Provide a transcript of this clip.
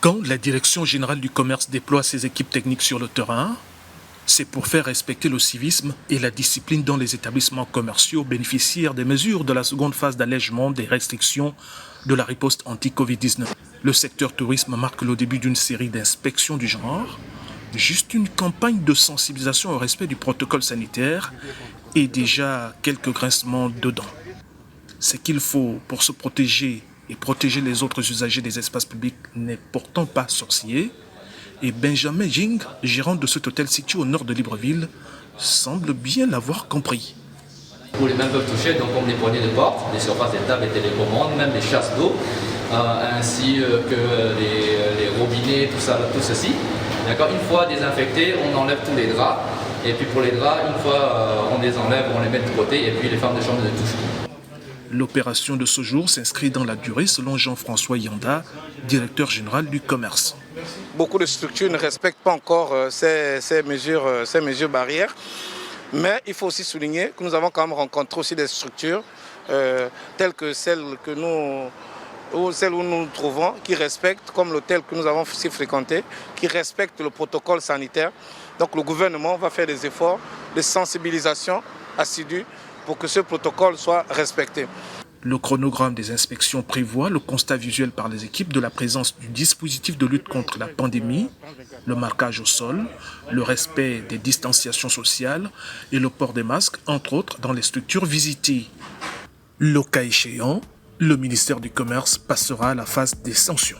Quand la Direction générale du commerce déploie ses équipes techniques sur le terrain, c'est pour faire respecter le civisme et la discipline dans les établissements commerciaux bénéficiaires des mesures de la seconde phase d'allègement des restrictions de la riposte anti-Covid-19. Le secteur tourisme marque le début d'une série d'inspections du genre, juste une campagne de sensibilisation au respect du protocole sanitaire et déjà quelques grincements dedans. Ce qu'il faut pour se protéger et protéger les autres usagers des espaces publics n'est pourtant pas sorcier. Et Benjamin Jing, gérant de cet hôtel situé au nord de Libreville, semble bien l'avoir compris. Où les mains peuvent toucher, donc comme les poignées de porte, les surfaces des tables et télécommandes, même les chasses d'eau, ainsi que les robinets, tout ceci. D'accord. Une fois désinfectés, on enlève tous les draps. Et puis pour les draps, une fois on les enlève, on les met de côté et puis les femmes de chambre ne touchent plus. L'opération de ce jour s'inscrit dans la durée selon Jean-François Yanda, directeur général du commerce. Beaucoup de structures ne respectent pas encore ces mesures barrières. Mais il faut aussi souligner que nous avons quand même rencontré aussi des structures telles que celles où nous nous trouvons, qui respectent, comme l'hôtel que nous avons aussi fréquenté, qui respectent le protocole sanitaire. Donc le gouvernement va faire des efforts de sensibilisation assidus pour que ce protocole soit respecté. Le chronogramme des inspections prévoit le constat visuel par les équipes de la présence du dispositif de lutte contre la pandémie, le marquage au sol, le respect des distanciations sociales et le port des masques, entre autres, dans les structures visitées. Le cas échéant, le ministère du Commerce passera à la phase des sanctions.